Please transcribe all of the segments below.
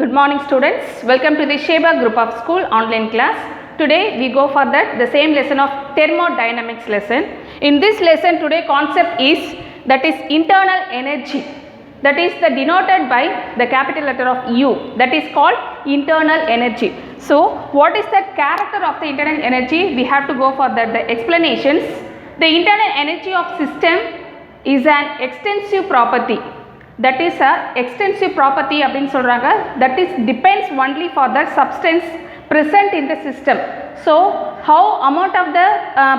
Good morning students, welcome to the Sheba group of school online class. Today we go for the same lesson of thermodynamics lesson. In this lesson today concept is that is internal energy, that is denoted by the capital letter of U, that is called internal energy. So what is the character of the internal energy? We have to go for the explanations. The internal energy of system is an extensive property. That is a extensive property அப்படினு சொல்றாங்க. That is depends only for the substance present in the system. So how amount of the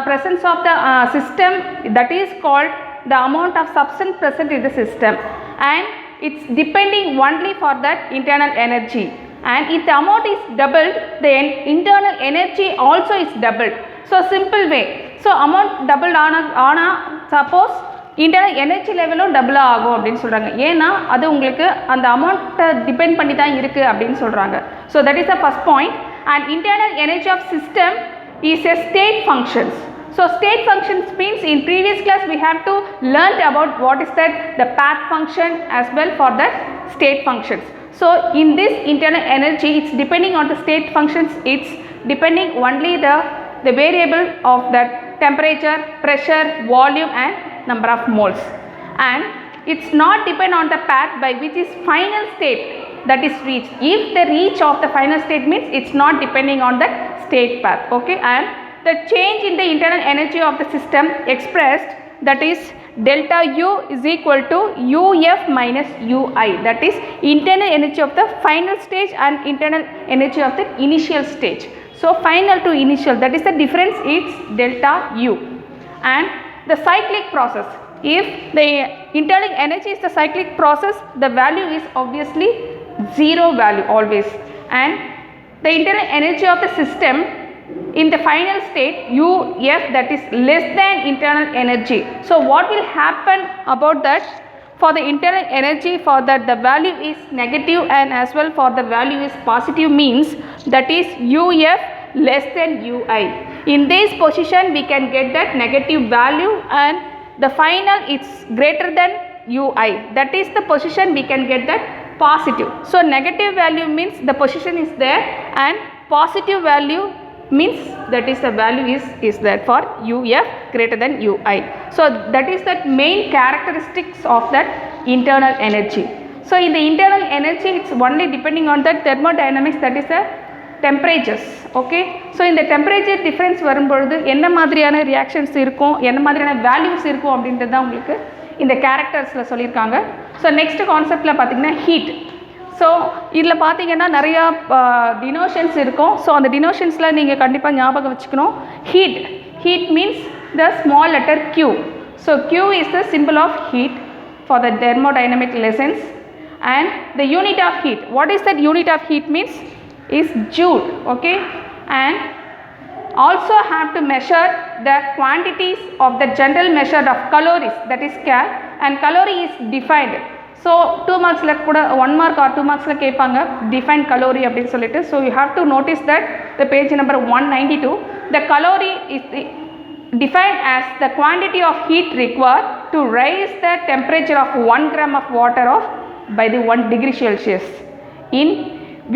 presence of the system, that is called the amount of substance present in the system, and it's depending only for that internal energy, and if the amount is doubled, then internal energy also is doubled. So simple way, so amount doubled ஆனா suppose internal energy லெவலும் டபுளாக ஆகும் அப்படின்னு சொல்கிறாங்க. ஏன்னா அது உங்களுக்கு அந்த அமௌண்ட்டை டிபெண்ட் பண்ணி தான் இருக்குது அப்படின்னு சொல்கிறாங்க. So that is the first point. And internal energy of system is a state functions. So state functions means in previous class we have to learn about what is that the path function as well for the state functions. So in this internal energy, it's depending on the state functions, it's depending only the variable of that temperature, pressure, volume and number of moles, and it's not depend on the path by which is final state that is reached. If the reach of the final state means it's not depending on the state path, okay. And the change in the internal energy of the system expressed, that is delta U is equal to UF minus UI, that is internal energy of the final stage and internal energy of the initial stage. So final to initial, that is the difference, it's delta U. And the cyclic process, if the internal energy is the cyclic process, the value is obviously zero value always, and the internal energy of the system in the final state UF, that is less than internal energy. So what will happen about that? For the internal energy, for that the value is negative and as well for the value is positive, means that is UF less than UI. In this position we can get that negative value, and the final it's greater than UI, that is the position we can get that positive. So negative value means the position is there, and positive value means that is the value is there for UF greater than UI. So that is the main characteristics of that internal energy. So in the internal energy, it's only depending on the thermodynamics, that is the temperatures, okay. So இந்த temperature difference வரும்பொழுது என்ன மாதிரியான reactions இருக்கும், என்ன மாதிரியான values இருக்கும் அப்படின்றது தான் உங்களுக்கு இந்த கேரக்டர்ஸில் சொல்லியிருக்காங்க. ஸோ நெக்ஸ்ட் கான்செப்டில் பார்த்தீங்கன்னா ஹீட். ஸோ இதில் பார்த்தீங்கன்னா நிறையா டினோஷன்ஸ் இருக்கும். ஸோ அந்த டினோஷன்ஸில் நீங்கள் கண்டிப்பாக ஞாபகம் வச்சுக்கணும். Heat means the small letter Q. So Q is the symbol of heat for the thermodynamic lessons, and the unit of heat, what is that unit of heat means is joule, okay. And also have to measure the quantities of the general measure of calories, that is cal, and calorie is defined. So 2 marks la kuda 1 mark or 2 marks la kepanga define calorie appdi solittu. So you have to notice that the page number 192, the calorie is defined as the quantity of heat required to raise the temperature of 1 gram of water by the 1 degree Celsius in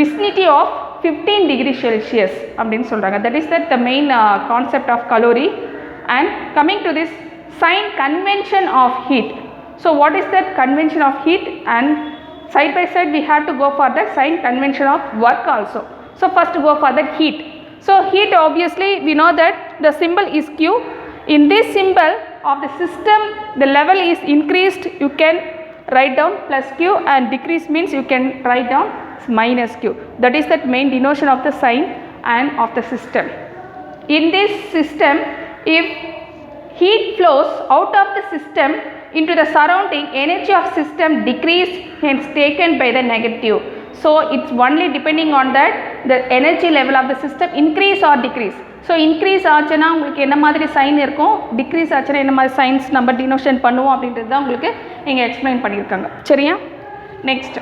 vicinity of 15 degree Celsius அப்படின்னு சொல்கிறாங்க. That is the main concept of calorie. And coming to this sign convention of heat. So what is that convention of heat? And side by side we have to go for the sign convention of work also. So first go for the heat. So heat, obviously we know that the symbol is Q. In this symbol of the system, the level is increased, you can write down plus Q, and decrease means you can write down minus Q. That is the main denotation of the sign and of the system. In this system, if heat flows out of the system into the surrounding, energy of system decrease, hence taken by the negative. So it's only depending on that the energy level of the system increase or decrease. So increase ஆச்சுன்னா உங்களுக்கு என்ன மாதிரி sign இருக்கும், degrees ஆச்சுன்னா என்ன மாதிரி science நம்ம டினோஷன் பண்ணுவோம் அப்படின்றது தான் உங்களுக்கு இங்கே எக்ஸ்பிளைன் பண்ணியிருக்காங்க. சரியா? Next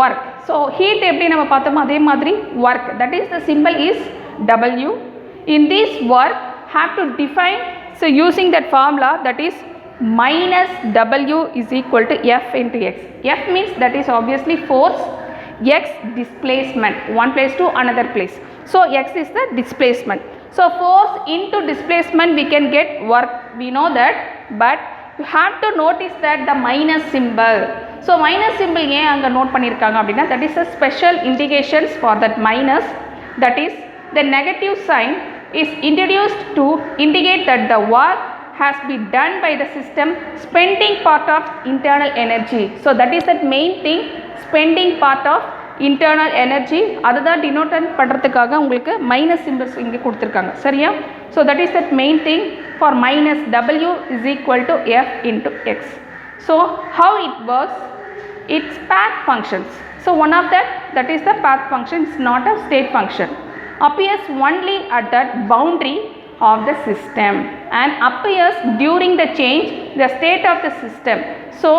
work. ஸோ ஹீட் எப்படி நம்ம பார்த்தோமோ அதே மாதிரி work, that is the simple is W. In this work have to define, so using that formula, that is minus W is equal to F into X. F means that is obviously force, x displacement, one place to another place. So x is the displacement. So force into displacement we can get work, we know that, but you have to notice that the minus symbol. So minus symbol ஏன் அங்க note பண்ணிருக்காங்க அப்படினா, that is a special indications for that minus, that is the negative sign is introduced to indicate that the work has been done by the system spending part of internal energy. So that is the main thing, spending part of internal energy. அதுதான் denote பண்றதுக்காக உங்களுக்கு minus symbols இங்க கொடுத்திருக்காங்க, சரியா? So that is the main thing for minus W is equal to F into X. So how it works? It's path functions. So one of that is the path function, it's not a state function, appears only at that boundary of the system and appears during the change the state of the system. So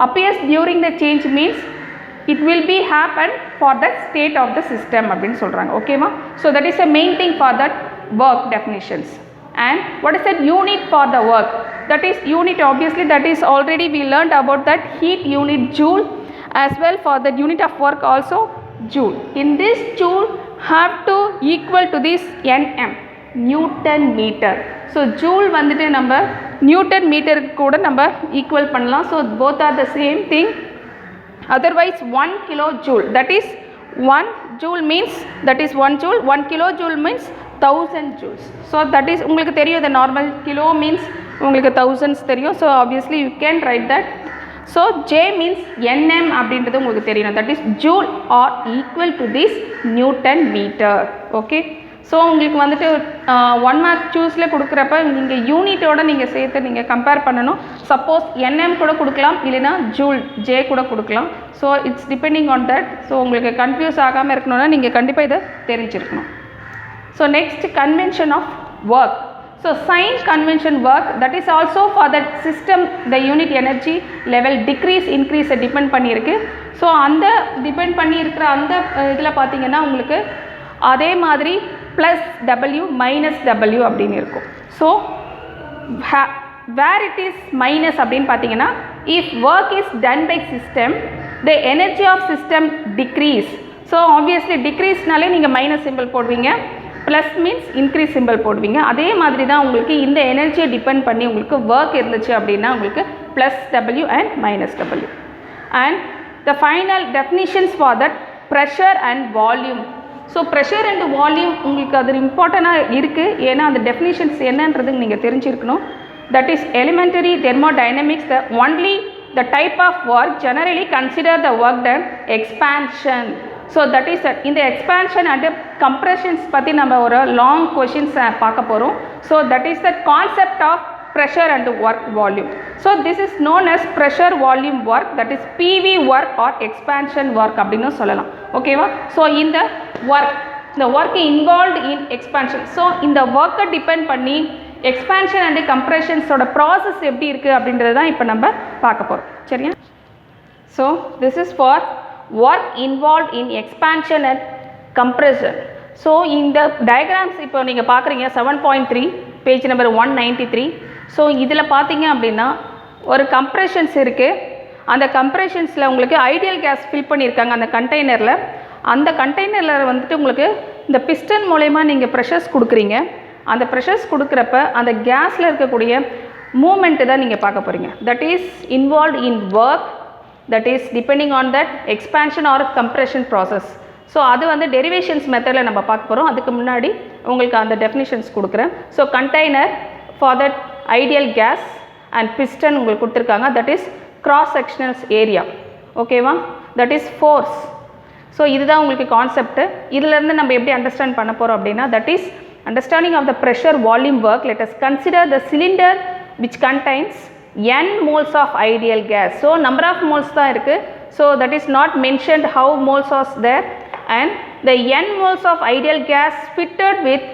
appears during the change means it will be happen for the state of the system அப்படினு சொல்றாங்க, ஓகேமா? So that is the main thing for that work definitions. And what is that unit for the work? That is unit, obviously that is already we learned about that heat unit joule, as well for the unit of work also joule. In this joule have to equal to this Nm, Newton meter. So joule வந்துட்டு நம்ம Newton meter கூட நம்ம equal பண்ணலாம். So both are the same thing. Otherwise 1 kilojoule, that is 1 joule means, that is 1 joule, 1 kilojoule means 1000 joules. So that is உங்களுக்கு தெரியும், the normal kilo means உங்களுக்கு thousands தெரியும். So obviously you can write that. So J means Nm அப்படின்றது உங்களுக்கு தெரியணும், that is joule or equal to this Newton meter. Okay, so உங்களுக்கு வந்துட்டு 1 mark choose-ல கொடுக்குறப்ப நீங்கள் யூனிட்டோட நீங்கள் சேர்த்து நீங்கள் கம்பேர் பண்ணணும். சப்போஸ் Nm கூட கொடுக்கலாம், இல்லைனா ஜூல் J கூட கொடுக்கலாம். So it's depending on that. So உங்களுக்கு கன்ஃபியூஸ் ஆகாமல் இருக்கணும்னா நீங்கள் கண்டிப்பாக இதை தெரிஞ்சிருக்கணும். So next convention of work. So sign convention work, that is also for that system the unit energy level decrease increase depend பண்ணியிருக்கு. ஸோ அந்த டிபெண்ட் பண்ணி இருக்கிற அந்த இதில் பார்த்தீங்கன்னா உங்களுக்கு அதே மாதிரி ப்ளஸ் W மைனஸ் W அப்படின்னு இருக்கும். So where it is minus அப்படின்னு பார்த்தீங்கன்னா, if work is done by system the energy of system decrease. So obviously டிக்ரீஸ்னாலே நீங்கள் மைனஸ் சிம்பிள் போடுவீங்க, ப்ளஸ் மீன்ஸ் இன்க்ரீஸ் சிம்பிள் போடுவீங்க. அதே மாதிரி தான் உங்களுக்கு இந்த எனர்ஜியை டிபெண்ட் பண்ணி உங்களுக்கு ஒர்க் இருந்துச்சு அப்படின்னா உங்களுக்கு plus W and minus W. And the final definitions for that pressure and volume. So pressure and volume உங்களுக்கு அது இம்பார்ட்டண்ட்டாக இருக்குது, ஏன்னா அந்த டெஃபினிஷன்ஸ் என்னன்றது நீங்கள் தெரிஞ்சிருக்கணும். That is elementary thermodynamics, the only the type of work generally consider the work done expansion. So that is in the expansion and compressions பற்றி நம்ம ஒரு லாங் கொஷின்ஸ் பார்க்க போகிறோம். So that is the concept of pressure and work volume. So this is known as pressure volume work, that is PV work or expansion work அப்படின்னு சொல்லலாம், ஓகேவா? So இந்த work involved in expansion. So இந்த ஒர்க்கை depend பண்ணி expansion and கம்ப்ரெஷன்ஸோட process எப்படி இருக்குது அப்படின்றது தான் இப்போ நம்ம பார்க்க போகிறோம், சரியா? So this is for work involve in expansion and compression. So இந்த டயக்ராம்ஸ் இப்போ நீங்கள் பார்க்குறீங்க 7.3 பேஜ் நம்பர் 193. ஸோ இதில் பார்த்தீங்க அப்படின்னா ஒரு கம்ப்ரெஷன்ஸ் இருக்குது. அந்த கம்ப்ரெஷன்ஸில் உங்களுக்கு ஐடியல் கேஸ் ஃபில் பண்ணியிருக்காங்க அந்த கண்டெய்னரில். அந்த கண்டெய்னரில் வந்துட்டு உங்களுக்கு இந்த பிஸ்டன் மூலயமா நீங்கள் ப்ரெஷர்ஸ் கொடுக்குறீங்க. அந்த ப்ரெஷர்ஸ் கொடுக்குறப்ப அந்த கேஸில் இருக்கக்கூடிய மூமெண்ட்டு தான் நீங்கள் பார்க்க போகிறீங்க. That is involve in work, that is depending on that expansion or compression process. So அது வந்து டெரிவேஷன்ஸ் மெத்தடில் நம்ம பார்க்க போகிறோம். அதுக்கு முன்னாடி உங்களுக்கு அந்த டெஃபினிஷன்ஸ் கொடுக்குறேன். So container for that ideal case and piston உங்களுக்கு கொடுத்துருக்காங்க. தட் இஸ் கிராஸ் செக்ஷனல்ஸ் ஏரியா, ஓகேவா? That is force. ஸோ இதுதான் உங்களுக்கு கான்செப்ட்டு. இதிலேருந்து நம்ம எப்படி அண்டர்ஸ்டாண்ட் பண்ண போகிறோம் அப்படின்னா, that is understanding of the pressure volume work. Let us consider the cylinder which contains n moles of ideal gas. So number of moles தான் இருக்கு. So that is not mentioned how moles are there, and the n moles of ideal gas fitted with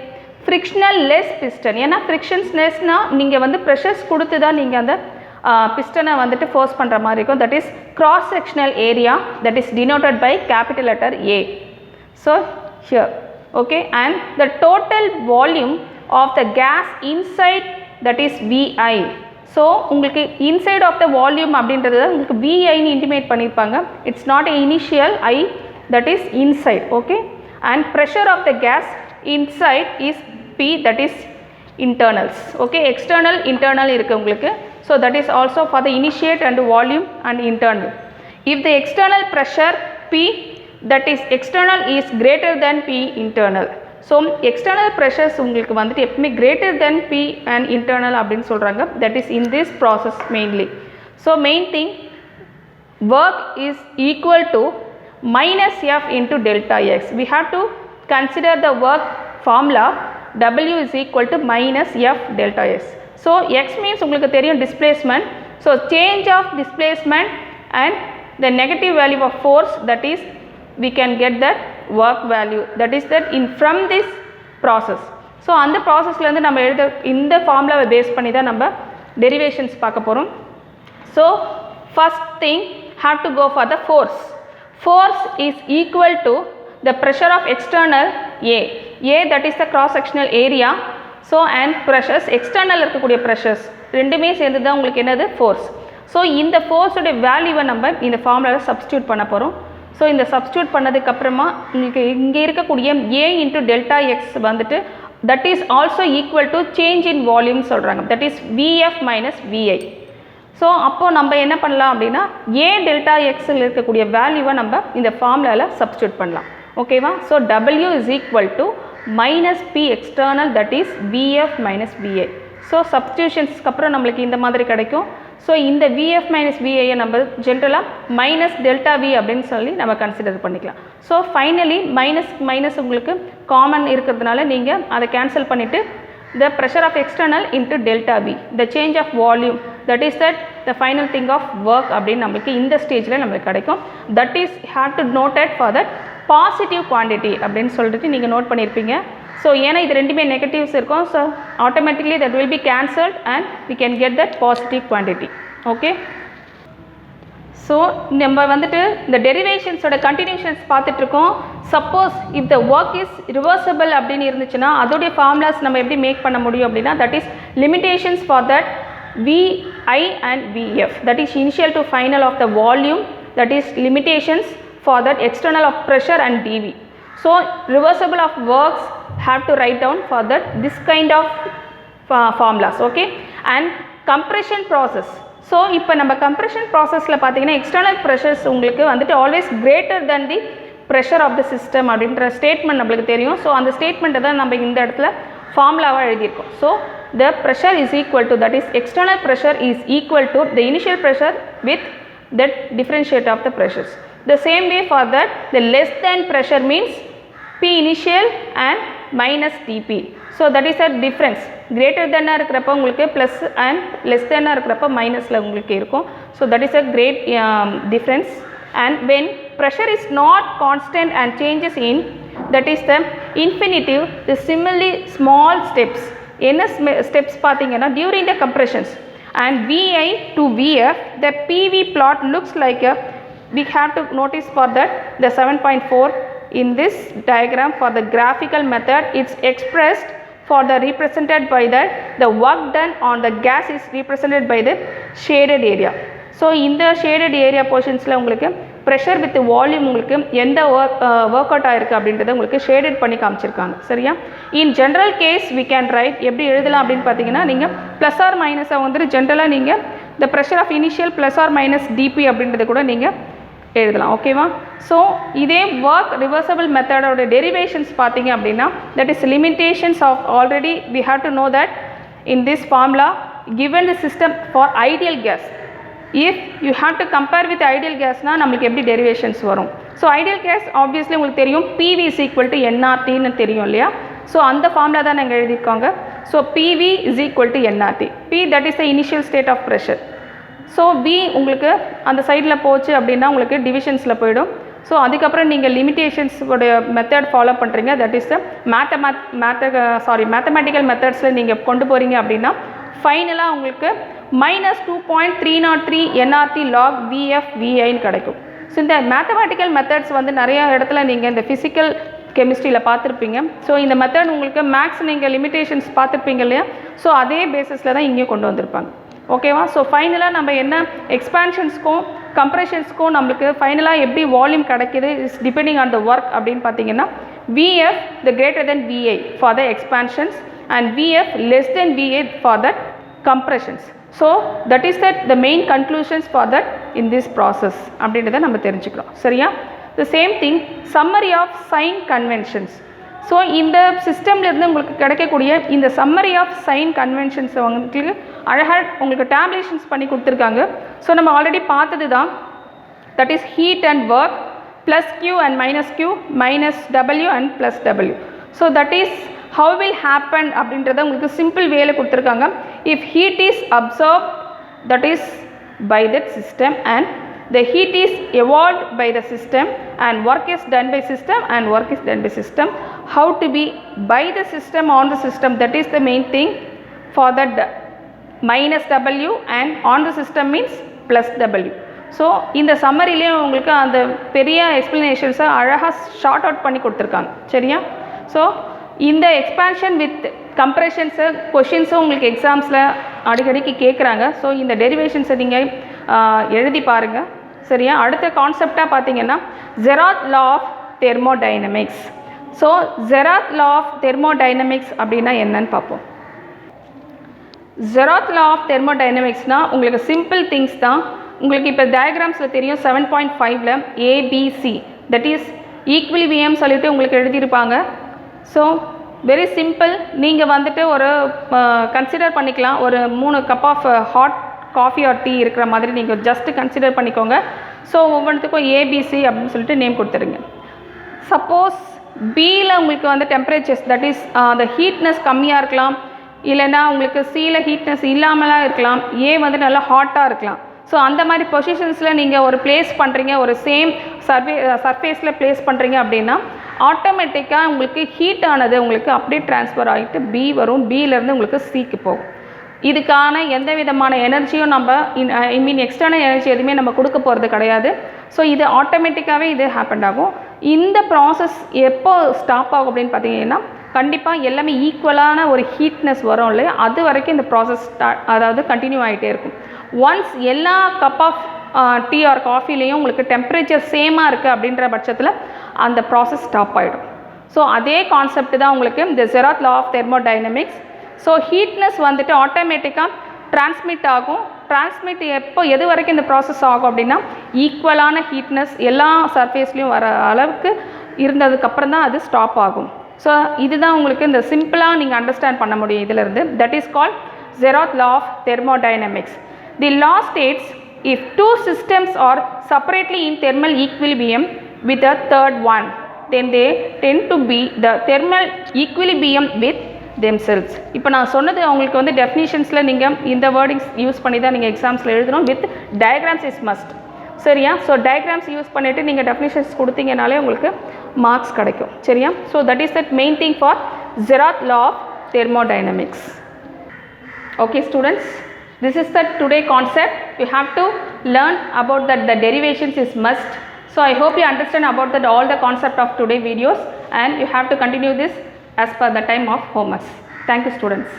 frictional less piston. ஏன்னா frictions lessனா நீங்கள் வந்து pressures கொடுத்து தான் நீங்கள் அந்த பிஸ்டனை வந்துட்டு ஃபோர்ஸ் பண்ணுற மாதிரி இருக்கும். that is cross sectional area, that is denoted by capital letter A. So here, okay, and the total volume of the gas inside, that is VI. So உங்களுக்கு inside of the volume அப்படின்றது உங்களுக்கு VI ன்னு intimate பண்ணியிருப்பாங்க. It's not a initial I, that is inside, okay, and pressure of the gas inside is P, that is internals, okay, external internal இருக்கு உங்களுக்கு. So that is also for the initiate and volume and internal. If the external pressure P, that is external is greater than P internal. So external pressures உங்களுக்கு வந்துட்டு எப்பவுமே greater than P and internal அப்படின்னு சொல்றாங்க. That is in this process mainly. So main thing, work is equal to minus F into delta X. We have to consider the work formula W is equal to minus F delta S. So X means உங்களுக்கு தெரியும் displacement. So change of displacement and the negative value of force, that is we can get that work value, that is that in from this process. So அந்த ப்ராசஸ்ல இருந்து நம்ம எழுத இந்த ஃபார்முலாவை base பண்ணி தான் நம்ம டெரிவேஷன்ஸ் பார்க்க போறோம். So first thing, have to go for the force. Force is equal to the pressure of external A, that is the cross sectional area. So and pressures, external இருக்கக்கூடிய pressures ரெண்டுமே சேர்ந்து தான் உங்களுக்கு என்னது force. So இந்த force உடைய வேல்யூவை நம்ம இந்த ஃபார்முலாவில் சப்ஸ்டியூட் பண்ண போகிறோம். ஸோ இந்த சப்ஸ்டியூட் பண்ணதுக்கு அப்புறமா உங்களுக்கு இங்கே இருக்கக்கூடிய A into delta X வந்துட்டு that is also equal to change in volume சொல்கிறாங்க, that is VF minus VI. So அப்போது நம்ம என்ன பண்ணலாம் அப்படின்னா A delta Xல் இருக்கக்கூடிய வேல்யூவை நம்ம இந்த ஃபார்முலாவில் சப்ஸ்டியூட் பண்ணலாம், ஓகேவா. So W is equal to minus P external, that is VF minus VI. So சப்ஸ்டியூஷன்ஸ்க்கு அப்புறம் நம்மளுக்கு இந்த மாதிரி கிடைக்கும். ஸோ இந்த VF minus VIயை நம்ம ஜென்ரலாக மைனஸ் டெல்டா V அப்படின்னு சொல்லி நம்ம கன்சிடர் பண்ணிக்கலாம். ஸோ ஃபைனலி மைனஸ் உங்களுக்கு காமன் இருக்கிறதுனால நீங்கள் அதை கேன்சல் பண்ணிவிட்டு the pressure of external into delta V, the change of volume, that is that the final thing of work அப்படின்னு நம்மளுக்கு இந்த ஸ்டேஜில் நம்மளுக்கு கிடைக்கும். that is have to noted for that positive quantity அப்படின்னு சொல்லிட்டு நீங்கள் நோட் பண்ணியிருப்பீங்க. ஸோ ஏன்னா இது ரெண்டுமே நெகட்டிவ்ஸ் இருக்கும். So automatically that will be cancelled and we can get that positive quantity, okay. So நம்ம வந்துட்டு இந்த டெரிவேஷன்ஸோட கண்டினியூஷன்ஸ் பார்த்துட்ருக்கோம். Suppose if the work is reversible அப்படின்னு இருந்துச்சுன்னா அதோடைய ஃபார்முலாஸ் நம்ம எப்படி மேக் பண்ண முடியும் அப்படின்னா that is limitations for that VI and VF, that is initial to final of the volume, that is limitations for that external of pressure and dV. So reversible of works have to write down for that this kind of formulas, okay. And compression process, so இப்போ நம்ம compression processல பார்த்தீங்கன்னா external pressures உங்களுக்கு வந்துட்டு always greater than the pressure of the system அப்படின்ற statement நம்மளுக்கு தெரியும். So அந்த ஸ்டேட்மெண்ட்டை தான் நம்ம இந்த இடத்துல ஃபார்முலாவாக எழுதியிருக்கோம். So the pressure is equal to, that is external pressure is equal to the initial pressure with that differentiate of the pressures. The same way for that the less than pressure means P initial and minus Tp. So that is a difference. Greater than இருக்கிறப்ப உங்களுக்கு plus and less than இருக்கிறப்ப minusல உங்களுக்கு இருக்கும். So that is a great difference. And when pressure is not constant and changes in, that is the infinitive, the similarly small steps. என்ன steps பார்த்தீங்கன்னா during the compressions and VI to VF the PV plot looks like a, we have to notice for that the 7.4 in this diagram for the graphical method it's expressed for the represented by that the work done on the gas is represented by the shaded area. So இந்த shaded area portionsல உங்களுக்கு pressure with volume உங்களுக்கு எந்த work out ஆயிருக்கு அப்படின்றத உங்களுக்கு shaded பண்ணி காமிச்சிருக்காங்க, சரியா. In general case we can write எப்படி எழுதலாம் அப்படின்னு பார்த்தீங்கன்னா நீங்கள் ப்ளஸ் ஆர் மைனஸை வந்துட்டு ஜென்ரலாக நீங்கள் the pressure of initial plus or minus dP அப்படின்றத கூட நீங்கள் எழுதலாம், ஓகேவா. ஸோ இதே ஒர்க் ரிவர்சபிள் மெத்தடோட டெரிவேஷன்ஸ் பார்த்தீங்க அப்படின்னா that is limitations of already we have to know that in this formula given the system for ideal gas. If you have to compare with ideal gas na நமக்கு எப்படி derivations வரும். So ideal case obviously உங்களுக்கு தெரியும் PV is equal to nRTன்னு தெரியும் இல்லையா. So அந்த formula தான் நாங்கள் எழுதியிருக்காங்க. So PV is equal to nRT. P that is the initial state of pressure. So V உங்களுக்கு அந்த சைடில் போச்சு அப்படின்னா உங்களுக்கு டிவிஷன்ஸில் போயிடும். ஸோ அதுக்கப்புறம் நீங்கள் லிமிட்டேஷன்ஸோடைய மெத்தட் ஃபாலோ பண்ணுறீங்க, தட் இஸ் த மேத்தமேட்டிக்கல் மெத்தட்ஸில் நீங்கள் கொண்டு போகிறீங்க அப்படின்னா ஃபைனலாக உங்களுக்கு -2.303 nRT log VF VIன்னு கிடைக்கும். ஸோ இந்த மேத்தமேட்டிக்கல் மெத்தட்ஸ் வந்து நிறைய இடத்துல நீங்கள் இந்த ஃபிசிக்கல் கெமிஸ்ட்ரியில் பார்த்துருப்பீங்க. ஸோ இந்த மெத்தட் உங்களுக்கு மேக்ஸ் நீங்கள் லிமிட்டேஷன்ஸ் பார்த்துருப்பீங்க இல்லையா. ஸோ அதே பேசிஸில் தான் இங்கேயும் கொண்டு வந்திருப்பாங்க, ஓகேவா. ஸோ ஃபைனலாக நம்ம என்ன எக்ஸ்பான்ஷன்ஸ்க்கும் கம்ப்ரெஷன்ஸ்க்கும் நம்மளுக்கு ஃபைனலாக எப்படி வால்யூம் கிடைக்கிது is depending on the work அப்படின்னு பார்த்தீங்கன்னா VF the greater than VA for the expansions and VF less than VA for the compressions. So that is the main conclusions for that in this process அப்படின்றத நம்ம தெரிஞ்சுக்கிறோம். சரியா? The same thing summary of sign conventions. So இந்த சிஸ்டம்லேருந்து உங்களுக்கு கிடைக்கக்கூடிய இந்த summary of sine conventions உங்களுக்கு அழகாக உங்களுக்கு டேப்லேஷன்ஸ் பண்ணி கொடுத்துருக்காங்க. ஸோ நம்ம ஆல்ரெடி பார்த்தது தான், that is heat and work plus Q and -Q minus W and plus W. So that is how will happen அப்படின்றத உங்களுக்கு சிம்பிள் வேல கொடுத்துருக்காங்க. If heat is absorb that is by that system and the heat is evolved by the system and work is done by system and work is done by system. How to be by the system on the system, that is the main thing for that minus W and on the system means plus W. So இந்த சம்மரிலேயும் உங்களுக்கு அந்த பெரிய எக்ஸ்ப்ளனேஷன்ஸை அழகாக short out பண்ணி கொடுத்துருக்காங்க. சரியா? So இந்த expansion with கம்ப்ரெஷன்ஸு கொஷின்ஸும் உங்களுக்கு எக்ஸாம்ஸில் அடிக்கடிக்கு கேட்குறாங்க. ஸோ இந்த டெரிவேஷன்ஸை நீங்கள் எழுதி பாருங்கள். சரியா? அடுத்த கான்செப்டாக பார்த்தீங்கன்னா zeroth law of thermodynamics. So zeroth law of thermodynamics அப்படின்னா என்னன்னு பார்ப்போம். ஜெராத் லா ஆஃப் தெர்மோடைனமிக்ஸ்னால் உங்களுக்கு சிம்பிள் திங்ஸ் தான். உங்களுக்கு இப்போ டயக்ராம்ஸில் தெரியும் 7.5ல் ABC தட் இஸ் ஈக்விலிபியம் சொல்லிட்டு உங்களுக்கு எழுதியிருப்பாங்க. So very simple. நீங்கள் வந்துட்டு ஒரு கன்சிடர் பண்ணிக்கலாம், ஒரு 3 cup of hot coffee or tea இருக்கிற மாதிரி நீங்கள் ஜஸ்ட்டு கன்சிடர் பண்ணிக்கோங்க. ஸோ ஒவ்வொன்றுத்துக்கும் ABC அப்படின்னு சொல்லிட்டு நேம் கொடுத்துருங்க. சப்போஸ் பியில் உங்களுக்கு வந்து டெம்பரேச்சர்ஸ் தட் இஸ் அந்த ஹீட்னஸ் கம்மியாக இருக்கலாம், இல்லைன்னா உங்களுக்கு சியில் ஹீட்னஸ் இல்லாமலாம் இருக்கலாம், ஏ வந்து நல்லா ஹாட்டாக இருக்கலாம். ஸோ அந்த மாதிரி பொசிஷன்ஸில் நீங்கள் ஒரு பிளேஸ் பண்ணுறீங்க, ஒரு சேம் சர்ஃபேஸில் பிளேஸ் பண்ணுறீங்க அப்படின்னா ஆட்டோமேட்டிக்காக உங்களுக்கு ஹீட் ஆனது உங்களுக்கு அப்படியே ட்ரான்ஸ்ஃபர் ஆகிட்டு பி வரும், பியிலேருந்து உங்களுக்கு சிக்கு போகும். இதுக்கான எந்த விதமான எனர்ஜியும் நம்ம எக்ஸ்டர்னல் எனர்ஜி எதுவுமே நம்ம கொடுக்க போகிறது கிடையாது. ஸோ இது ஆட்டோமேட்டிக்காகவே இது ஹேப்பன் ஆகும். இந்த ப்ராசஸ் எப்போ ஸ்டாப் ஆகும் அப்படின்னு பார்த்தீங்கன்னா கண்டிப்பாக எல்லாமே ஈக்குவலான ஒரு ஹீட்னஸ் வரும் இல்லையா, அது வரைக்கும் இந்த ப்ராசஸ் அதாவது கண்டினியூ ஆகிட்டே இருக்கும். ஒன்ஸ் எல்லா கப் ஆஃப் டீ ஆர் காஃபிலையும் உங்களுக்கு டெம்பரேச்சர் சேமாக இருக்குது அப்படின்ற பட்சத்தில் அந்த ப்ராசஸ் ஸ்டாப் ஆகிடும். ஸோ அதே கான்செப்ட் தான் உங்களுக்கு இந்த ஜெராத் லா ஆஃப் தெர்மோடைனமிக்ஸ். ஸோ ஹீட்னஸ் வந்துட்டு ஆட்டோமேட்டிக்காக டிரான்ஸ்மிட் ஆகும். டிரான்ஸ்மிட் எப்போ எது வரைக்கும் இந்த ப்ராசஸ் ஆகும் அப்படின்னா ஈக்குவலான ஹீட்னஸ் எல்லா சர்ஃபேஸ்லேயும் வர அளவுக்கு இருந்ததுக்கப்புறம் தான் அது ஸ்டாப் ஆகும். ஸோ இதுதான் உங்களுக்கு இந்த சிம்பிளாக நீங்கள் அண்டர்ஸ்டாண்ட் பண்ண முடியும் இதிலிருந்து. That is called zeroth law of thermodynamics. The law states if two systems are separately in thermal equilibrium with a third one, then they tend to be the thermal equilibrium with themselves. இப்போ நான் சொன்னது உங்களுக்கு வந்து டெஃபினிஷன்ஸில் நீங்கள் இந்த wordings use பண்ணி தான் நீங்கள் எக்ஸாம்ஸில் எழுதணும். With diagrams is must. சரியா? ஸோ டயக்ராம்ஸ் யூஸ் பண்ணிவிட்டு நீங்கள் டெஃபினிஷன்ஸ் கொடுத்தீங்கனாலே உங்களுக்கு மார்க்ஸ் கிடைக்கும். சரியா? So that is that main thing for zeroth law of thermodynamics. Okay students, this is the today concept. You have to learn about that the derivations is must. So I hope you understand about that all the concept of today videos, and you have to continue this as per the time of homeworks. Thank you students.